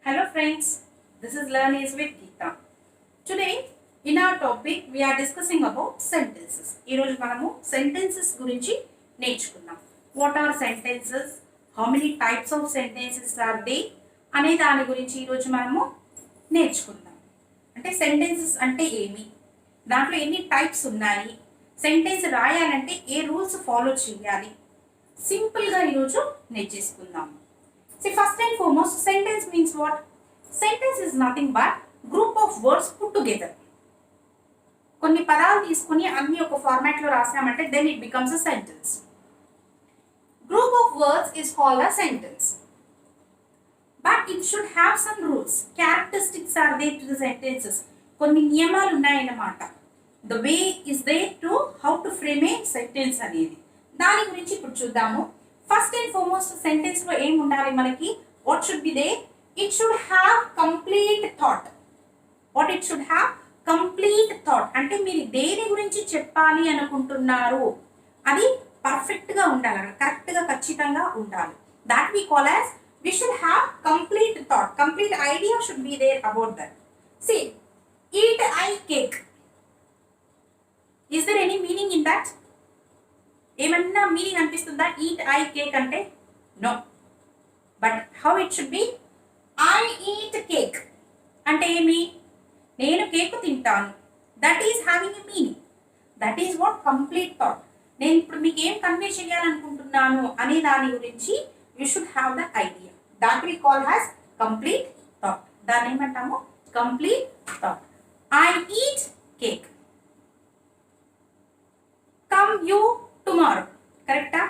Hello friends, this is Learn is with Geeta. Today in our topic we are discussing about sentences. ఈ రోజు మనము sentences గురించి నేర్చుకుందాం. What are sentences? How many types of sentences are there? అనే దాని గురించి ఈ రోజు మనము నేర్చుకుందాం. అంటే sentences అంటే ఏమి? దాంట్లో ఎన్ని టైప్స్ ఉన్నాయి? సెంటెన్స్ రాయాలంటే ఏ రూల్స్ ఫాలో చేయాలి? సింపుల్గా ఈరోజు నేర్చేసుకుందాం. See, first and foremost, sentence means what? Sentence is nothing but group of words put together. కొన్ని పదాలు తీసుకొని అన్ని ఒక ఫార్మాట్ లో రాసామంటే then it becomes a sentence. Group of words is called a sentence. But it should have some rules. Characteristics are there to the sentences. కొన్ని నియమాలు ఉన్నాయన్నమాట. The way is there to how to frame a sentence అనేది. దాని గురించి ఇప్పుడు చూద్దాము. First and foremost, sentence లో ఏం ఉండాలి మనకి? What should be there? It should have complete thought. What it should have? Complete thought. అంటే మీరు దేని గురించి చెప్పాలి అనుకుంటున్నారు అది పర్ఫెక్ట్ గా ఉండాలి, కరెక్ట్ గా ఖచ్చితంగా ఉండాలి. That we call as we should have complete thought. Complete idea should be there about that. See, eat I cake. Is there any meaning in that? ఏమన్నా మీనింగ్ అనిపిస్తుందా? ఈట్ ఐ కేక్ అంటే నో. But how it should be? I eat cake అంటే ఏమి? నేను cake తింటాను. That is having a meaning. That is what complete thought. నేను ఇప్పుడు మీకు ఏం కన్వే చేయాలనుకుంటున్నాను అనే దాని గురించి you should have the idea. That we call has complete thought. దాన్ని ఏమంటాము? Complete thought. I eat cake. Come you tomorrow. కరెక్టా?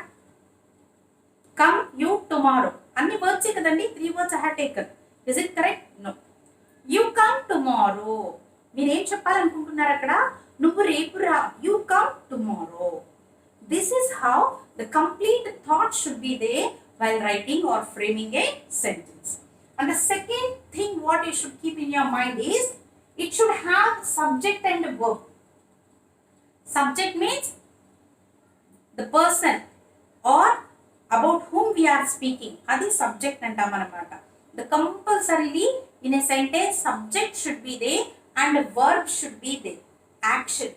కమ్ యూ టుమారో అన్ని వర్డ్సే కదండి. 3 words I have taken. Is it correct? No. You come tomorrow. మీరేం చెప్పాలనుకుంటున్నారు అక్కడ? నువ్వు రేపు రా. You come tomorrow. This is how the complete thought should be there while writing or framing a sentence. And the second thing what you should keep in your mind is it should have subject and verb. Subject means the person or about whom we are speaking. Adi subject antam anamata. The compulsorily in a sentence subject should be there and verb should be there. Action.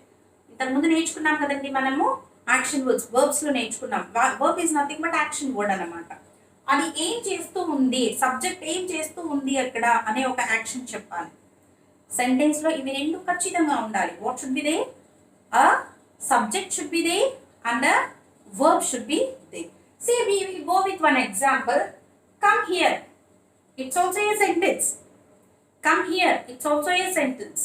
ఇంతకు ముందు నేర్చుకున్నాం కదండి మనము action words. Verbs లో నేర్చుకున్నాం. Verb is nothing but action word అనమాట. అది ఏం చేస్తూ ఉంది, సబ్జెక్ట్ ఏం చేస్తూ ఉంది అక్కడ అనే ఒక యాక్షన్ చెప్పాలి. సెంటెన్స్ లో ఇవి రెండు ఖచ్చితంగా ఉండాలి. What should be they? A subject should be they and the verb should be there. See, we will go with one example. Come here. It's also a sentence. Come here. It's also a sentence.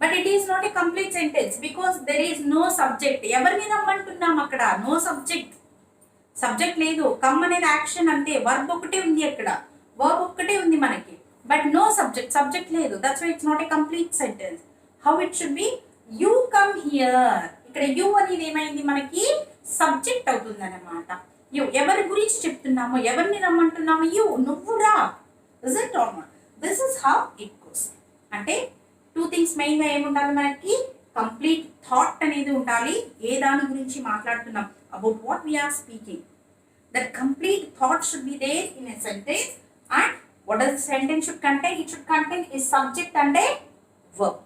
But it is not a complete sentence because there is no subject. ఎవరిని రమ్మంటున్నాం అక్కడ? No subject. Subject లేదు. Come అనేది action అంతే. Verb ఒకటే ఉంది అక్కడ. Verb ఒక్కటే ఉంది మనకి. But no subject. సబ్జెక్ట్ లేదు. That's why it's not a complete sentence. How it should be? You come here. ఇక్కడ యు అనేది ఏమైంది మనకి? సబ్జెక్ట్ అవుతుంది అన్నమాట. యు ఎవరి గురించి చెప్తున్నామో, ఎవరిని రమ్మంటున్నామో, యు నువ్వు రా. Is it or not? This is how it goes. అంటే 2 things మెయిన్ గా ఏముండాలి మనకి? కంప్లీట్ థాట్ అనేది ఉండాలి. ఏ దాని గురించి మాట్లాడుతున్నాం, about what we are speaking. That complete thought should be there in a sentence. And what does the sentence should contain? It should contain is subject and a verb.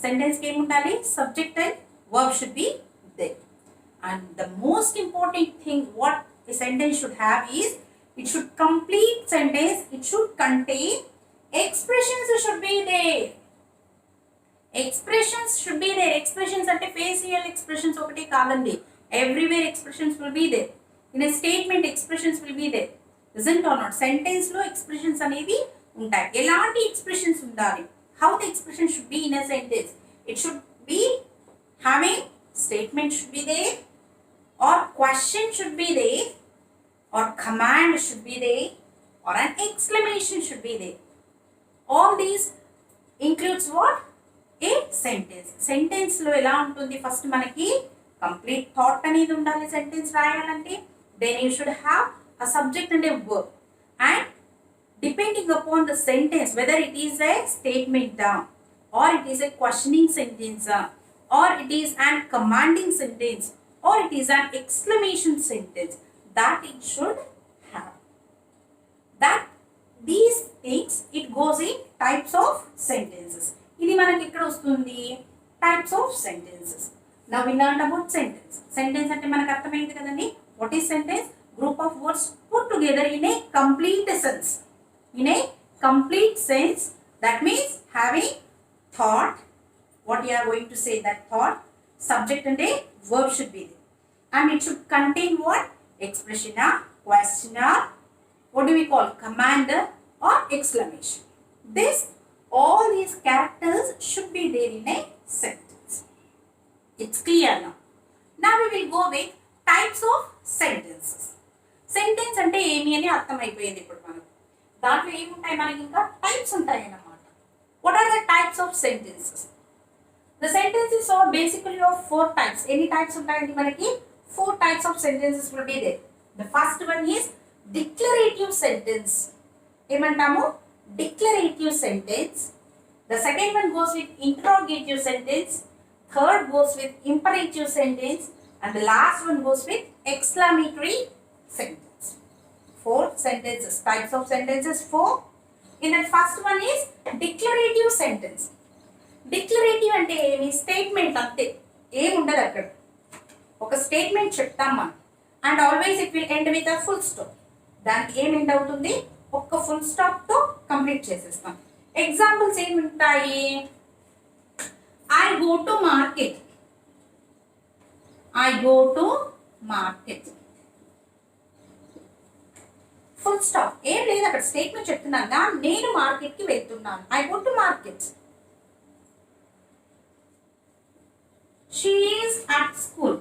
Sentence కి ఏముండాలి? Subject and verb should be there. And the most important thing what a sentence should have is it should complete sentence. It should contain expressions should be there. Expressions should be there. Expressions ante facial expressions okate kaadandi. Everywhere expressions will be there. In a statement expressions will be there. Isn't or not? Sentence lo expressions anevi untayi. Elanti expressions undali? How the expression should be in a sentence? It should be having statement should be there, or question should be there, or command should be there, or an exclamation should be there. All these includes what? A sentence. Sentence lo ela untundi? First manaki complete thought anedi undali sentence rayalante. Then you should have a subject and a verb. And depending upon the sentence, whether it is a statement or it is a questioning sentence, or it is an commanding sentence, or it is an exclamation sentence, that it should have. That these things it goes in types of sentences. ఇది మనకి ఇక్కడ వస్తుంది types of sentences. Now we learned about sentence. Sentence అంటే మనకు అర్థమైంది కదండి. What is sentence? Group of words put together in a complete sense. In a complete sense, that means having thought. What you are going to say, that thought, subject and a verb should be there. And it should contain what? Expression or question or what do we call? Command or exclamation. This, all these characters should be there in a sentence. It's clear now. Now we will go with types of sentences. Sentence అంటే ఏమి అని అర్థమైపోయింది ఇప్పుడు మనకు. దాంట్లో ఏముంటాయి మనకి ఇంకా టైప్స్ ఉంటాయి అన్నమాట. What are the types of sentences? The sentences are basically of 4 types. Any types ఉంటాయండి మనకి? 4 types of sentences will be there. The first one is declarative sentence. ఏమంటాము? Declarative sentence. The second one goes with interrogative sentence. Third goes with imperative sentence. And the last one goes with exclamatory sentence. 4 sentences. Types of sentences 4. In that first one is declarative sentence. Declarative అంటే ఏమి? Statement అంతే, ఏముండదు అక్కడ. ఒక statement చెప్తాం మనం and always it will end with a full stop. దానికి ఏం ఎండ్ అవుతుంది? ఒక్క ఫుల్ స్టాప్తో కంప్లీట్ చేసేస్తాం. ఎగ్జాంపుల్స్ ఏముంటాయి? I go to market. I go to market. Full stop, ఏం లేదు అక్కడ. స్టేట్మెంట్ చెప్తున్నాగా, నేను మార్కెట్కి వెళ్తున్నాను. I go to market. She is at school.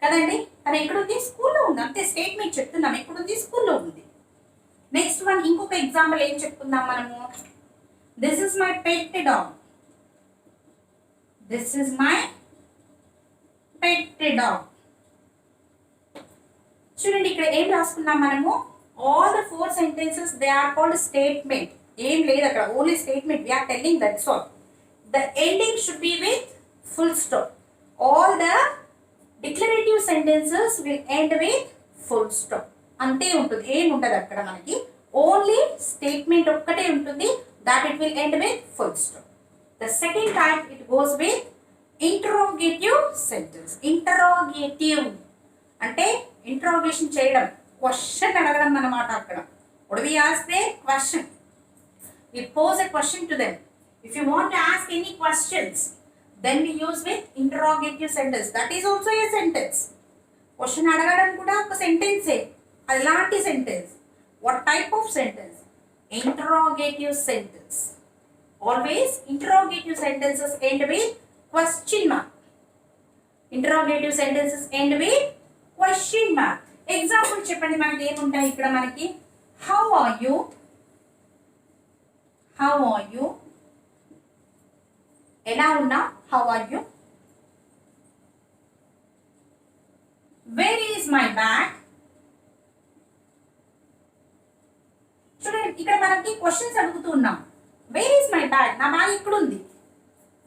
కదండి, తను ఎక్కడుంది? స్కూల్లో ఉంది. అంతే, స్టేట్మెంట్ చెప్తున్నాం. ఎక్కడుంది? స్కూల్లో ఉంది. నెక్స్ట్ వన్, ఇంకొక ఎగ్జాంపుల్ ఏం చెప్పుకుందాం మనము? This is my pet dog. This is my pet dog. చూడండి, ఇక్కడ ఏం రాసుకున్నాం మనము? All the 4 sentences, they are called statement. ఏం లేదు అక్కడ, only statement. We are telling that's all. The ending should be with full stop. All the declarative sentences will end with full stop. అంతే ఉంటుంది, ఏం ఉండదు అక్కడ మనకి. ఓన్లీ స్టేట్మెంట్ ఒక్కటే ఉంటుంది, that it will end with full stop. The second type, it goes with interrogative sentence. Interrogative అంటే interrogation చేయడం, క్వశ్చన్ అడగడం అన్నమాట అక్కడ. What do we ask there? Question. We pose a question to them. If you want to ask any questions, then we use with interrogative sentence. That is also a sentence. Question అడగడం కూడా ఒక సెంటెన్సే. అలాంటి sentence. What type of sentence? Interrogative sentence. Always interrogative sentences end with question mark. Interrogative sentences end with question mark. Example చెప్పండి, మనకి ఏముంటాయి ఇక్కడ? మనకి how are you, how are you, ఎలా ఉన్నా, how are you. Where is my bag. చూడండి, ఇక్కడ మనకి క్వశ్చన్స్ అడుగుతూ ఉన్నాం. వేర్ ఈజ్ మై బ్యాగ్, నా బ్యాగ్ ఇక్కడ ఉంది.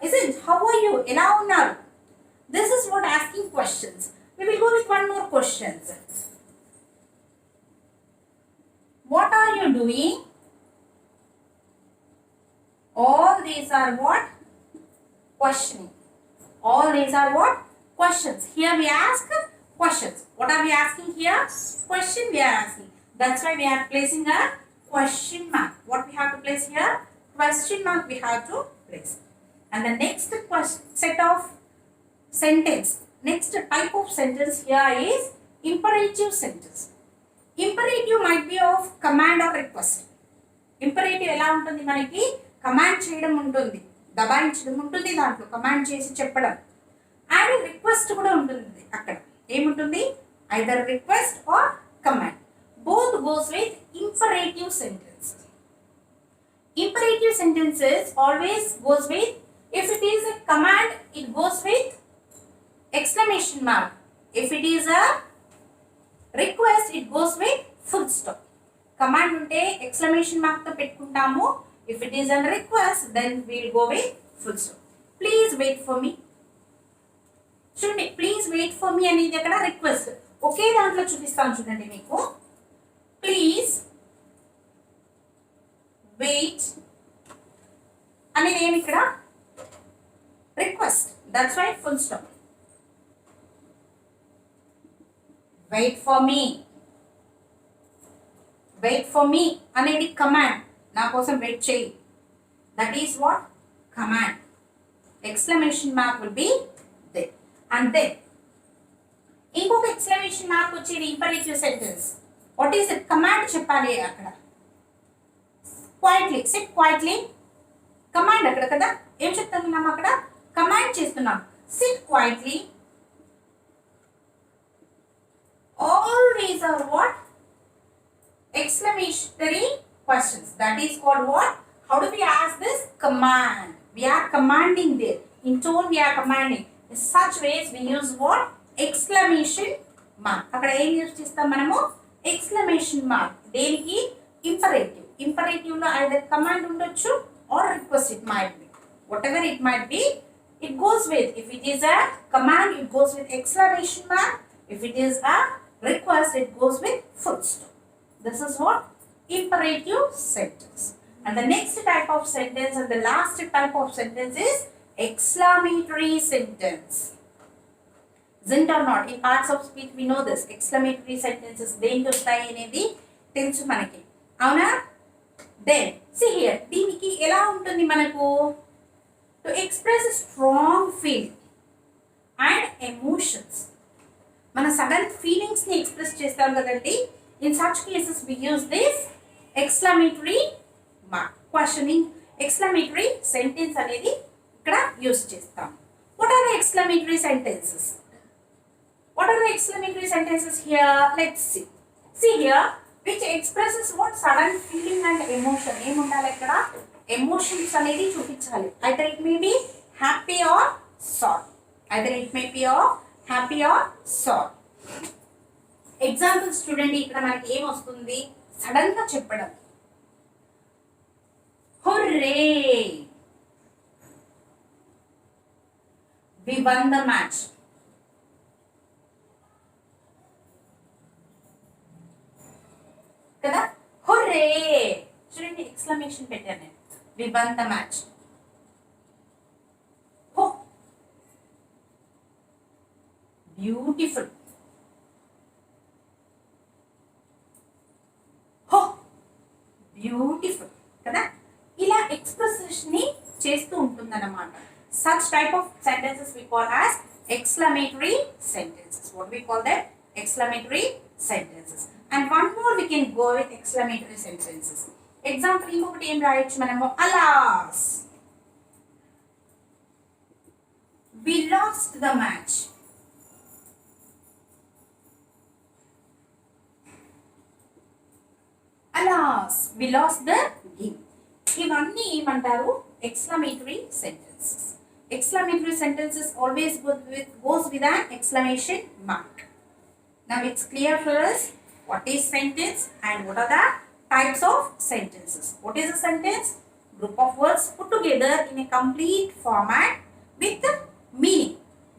Is it how are you, ఎలా ఉన్నారు. This is what asking questions. We will go with one more questions. What are you doing? All these are what? Questioning. All these are what? Questions. Here we ask questions. What are we asking here? Question we are asking. That's why we are placing a question mark. What we have to place here? Question mark we have to place. And the next set of sentence, next type of sentence here is imperative sentence. Imperative might be of command or request. Imperative ఎలా ఉంటుంది? మనకి command చేయడం ఉంటుంది, దబాయించడం ఉంటుంది, దాంట్లో command చేసి చెప్పడం. And request కూడా ఉంటుంది అక్కడ. ఏముంటుంది? Either request or command. Both goes with imperative sentences. Imperative sentences always goes with, if it is a command, it goes with exclamation mark. If it is a request, it goes with full stop. Command unte exclamation mark తో పెట్టుకుంటాము. If it is a request, then we will go with full stop. Please wait for me. చూడండి, please wait for me అనేది అక్కడ request. ఒకే దాంట్లో చూపిస్తాను చూడండి మీకు. Please wait అనేది ఏమి ఇక్కడ request. That's why full stop. Wait for me, wait for me అనేది కమాండ్. నా కోసం వెయిట్ చేయి. That is what command. Exclamation mark will be there. And then ఇంకొక ఎక్స్క్లమేషన్ మార్క్ వచ్చేది imperative sentence. What is it? Command చెప్పాలి అక్కడ. Quietly, SIT quietly. Command అక్కడ కదా, ఏం చెప్తున్నాం అక్కడ? కమాండ్ చేస్తున్నాం. SIT quietly. All these are what? Exclamatory questions. That is called what? How do we ask this? Command. We are commanding there. In tone we are commanding. In such ways we use what? Exclamation mark. అక్కడ ఏం use చేస్తాం మనము? Exclamation mark. దేనికి? Imperative. Imperative లో either command ఉండొచ్చు or request it might be. Whatever it might be, it goes with, if it is a command, it goes with exclamation mark. If it is a request, it goes with full stop. This is what? Imperative sentence. And the next type of sentence and the last type of sentence is exclamatory sentence. Isn't or not? In parts of speech we know this. Exclamatory sentences దేనికి వస్తాయి అనేది తెలుసు మనకి, అవునా? Then see here, దీనికి ఎలా ఉంటుంది మనకు? To express a strong feeling and emotions. మన సడన్ ఫీలింగ్స్ ని ఎక్స్ప్రెస్ చేస్తాం కదండి. In such cases we use this exclamatory mark. Questioning exclamatory sentence అనేది ఇక్కడ యూజ్ చేస్తాం. What are the exclamatory sentences? What are the exclamatory sentences here? Let's see. See here, which expresses what? Sudden feeling and emotion. ఏం ఉండాలి ఇక్కడ? Emotions అనేది చూపించాలి. Either it may be happy or sad. Either it may be or happy or sad. Examples చూడండి, ఇక్కడ మనకి ఏం వస్తుంది? సడన్ గా చెప్పడం. Hurray, we won the match. కదా, హుర్రే. చూడండి, ఎక్స్క్లమేషన్ పెట్టాను నేను. We won the match. Beautiful. Oh, beautiful కదా. ఇలా ఎక్స్ప్రెషన్ ని చేస్తూ ఉంటుందన్నమాట. Such type of sentences we call as exclamatory sentences. What we call that? Exclamatory sentences. And one more we can go with exclamatory sentences. Example ఇంకొకటి ఏం రాయొచ్చు మనము? Alas, we lost the match. Alas, we lost the game. ఇవన్నీ ఏమంటారు? Exclamatory sentences. Exclamatory sentences always goes with an exclamation mark. Now it's clear for us what is sentence and what are the types of sentences. What is a sentence? Group of words put together in a complete format with meaning.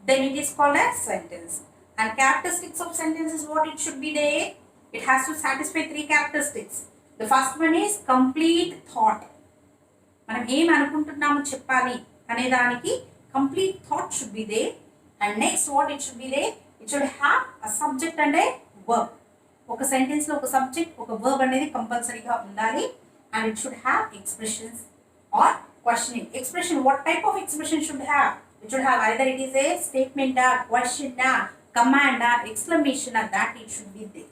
Then it is called a sentence. And characteristics of sentences, what it should be there? It has to satisfy three characteristics. The first one is complete thought. మనం ఏం అనుకుంటున్నామో చెప్పాలి అనే దానికి complete thought should be there. And next what it should be there? It should have a subject and a verb. ఒక sentence లో ఒక subject ఒక verb అనేది కంపల్సరీగా ఉండాలి. And it should have expressions or questioning. Expression, what type of expression should have? It should have either it is a statement or question or command or exclamation or that it should be there.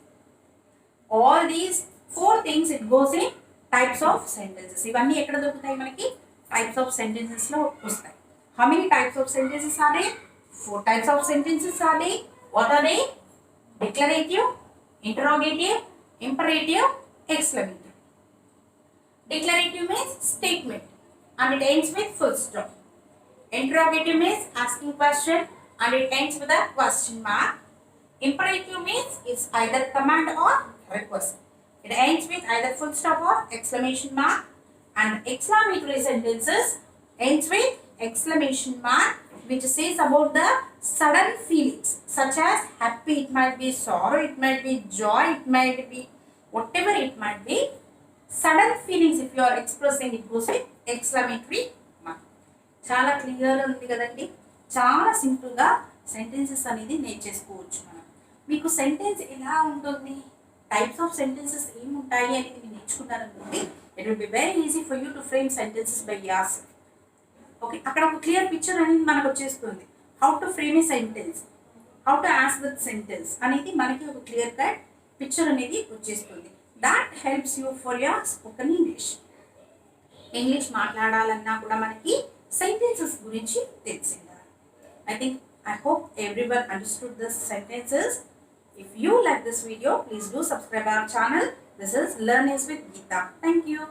All these four things it goes in types of sentences. ఇవన్నీ ఎక్కడ దొరుకుతాయి మనకి? types of sentences లో వస్తాయి. How many types of sentences are there? 4 types of sentences are there. What are they? Declarative, interrogative, imperative, exclamative. Declarative means statement and it ends with full stop. Interrogative means asking question and it ends with a question mark. Imperative means it's either command or request. It ends with either full stop or exclamation mark. And exclamatory sentences ends with exclamation mark which says about the sudden feelings such as happy, it might be sorrow, it might be joy, it might be whatever it might be. Sudden feelings if you are expressing, it goes with exclamatory mark. చాలా clear ఉంది కదండి. చాలా సింపుల్గా sentences అనేది నేర్చేసుకోవచ్చు మనం. మీకు sentence ఎలా ఉంటుంది, టైప్స్ ఆఫ్ సెంటెన్సెస్ ఏముంటాయి అనేది మీరు నేర్చుకున్నారనుకోండి, it will be very easy for you to frame sentences by yourself. Okay, అక్కడ ఒక క్లియర్ పిక్చర్ అనేది మనకు వచ్చేస్తుంది. How to frame a sentence, how to ask that sentence అనేది మనకి ఒక క్లియర్ కట్ పిక్చర్ అనేది వచ్చేస్తుంది. That helps you for your spoken English. English మాట్లాడాలన్నా కూడా మనకి సెంటెన్సెస్ గురించి తెలిసిండాలి. I hope everyone understood the sentences. If you like this video, please do subscribe our channel. This is Learn Is with Geeta. Thank you.